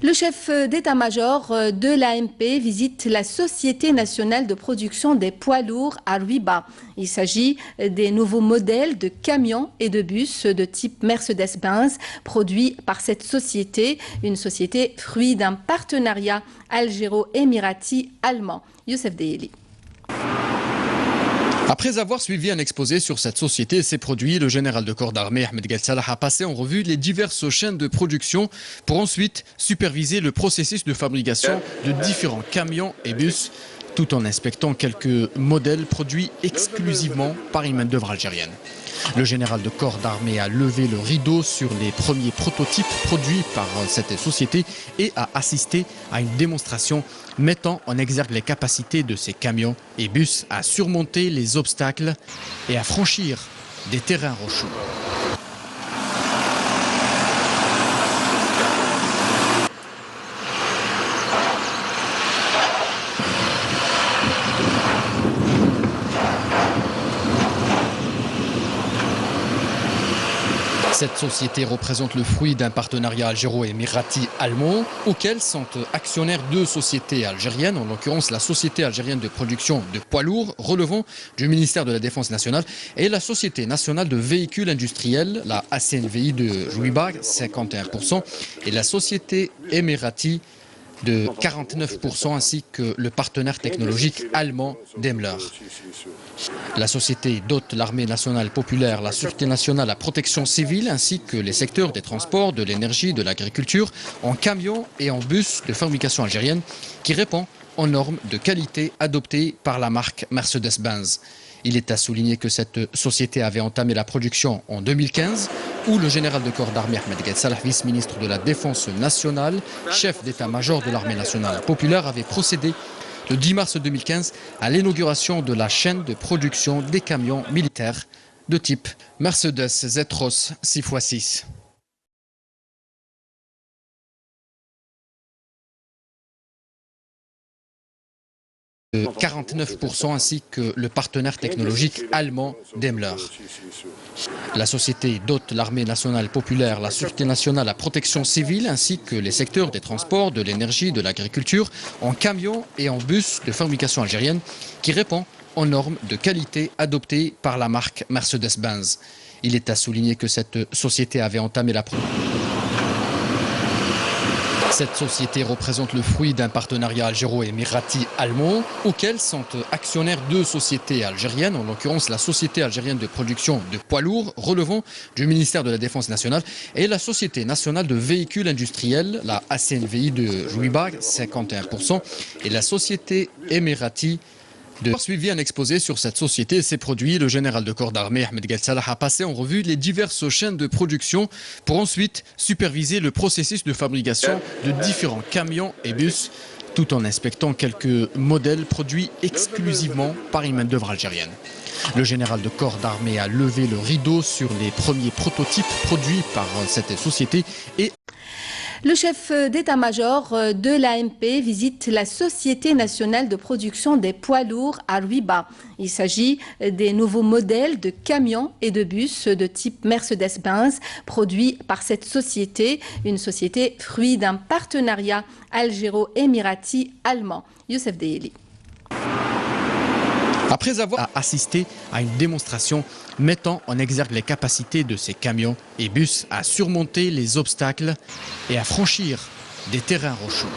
Le chef d'état-major de l'AMP visite la Société nationale de production des poids lourds à Ruiba. Il s'agit des nouveaux modèles de camions et de bus de type Mercedes-Benz produits par cette société, une société fruit d'un partenariat algéro-émirati-allemand. Youssef Deyeli. Après avoir suivi un exposé sur cette société et ses produits, le général de corps d'armée Ahmed Galsalah a passé en revue les diverses chaînes de production pour ensuite superviser le processus de fabrication de différents camions et bus, tout en inspectant quelques modèles produits exclusivement par une main-d'œuvre algérienne. Le général de corps d'armée a levé le rideau sur les premiers prototypes produits par cette société et a assisté à une démonstration mettant en exergue les capacités de ces camions et bus à surmonter les obstacles et à franchir des terrains rocheux. Cette société représente le fruit d'un partenariat algéro-émirati-allemand auquel sont actionnaires deux sociétés algériennes, en l'occurrence la Société algérienne de production de poids lourds relevant du ministère de la Défense nationale et la Société nationale de véhicules industriels, la ACNVI de Ruiba, 51%, et la Société émirati de 49% ainsi que le partenaire technologique allemand Daimler. La société dote l'armée nationale populaire, la sûreté nationale, la protection civile ainsi que les secteurs des transports, de l'énergie, de l'agriculture en camions et en bus de fabrication algérienne qui répond aux normes de qualité adoptées par la marque Mercedes-Benz. Il est à souligner que cette société avait entamé la production en 2015 où le général de corps d'armée Ahmed Galsalah, vice-ministre de la Défense nationale, chef d'état-major de l'armée nationale populaire, avait procédé le 10 mars 2015 à l'inauguration de la chaîne de production des camions militaires de type Mercedes Z-Cross 6x6. 49% ainsi que le partenaire technologique allemand Daimler. La société dote l'armée nationale populaire, la sûreté nationale, la protection civile ainsi que les secteurs des transports, de l'énergie, de l'agriculture en camions et en bus de fabrication algérienne qui répond aux normes de qualité adoptées par la marque Mercedes-Benz. Il est à souligner que cette société avait entamé la production. Cette société représente le fruit d'un partenariat algéro-émirati-allemand auquel sont actionnaires deux sociétés algériennes, en l'occurrence la Société algérienne de production de poids lourds relevant du ministère de la Défense nationale et la Société nationale de véhicules industriels, la ACNVI de Ruiba, 51%, et la Société émirati de suivi un exposé sur cette société et ses produits. Le général de corps d'armée Ahmed Galsalah a passé en revue les diverses chaînes de production pour ensuite superviser le processus de fabrication de différents camions et bus, tout en inspectant quelques modèles produits exclusivement par une main-d'œuvre algérienne. Le général de corps d'armée a levé le rideau sur les premiers prototypes produits par cette société et le chef d'état-major de l'AMP visite la Société nationale de production des poids lourds à Ruiba. Il s'agit des nouveaux modèles de camions et de bus de type Mercedes-Benz produits par cette société, une société fruit d'un partenariat algéro-émirati-allemand. Youssef Deyeli. Après avoir assisté à une démonstration mettant en exergue les capacités de ces camions et bus à surmonter les obstacles et à franchir des terrains rocheux.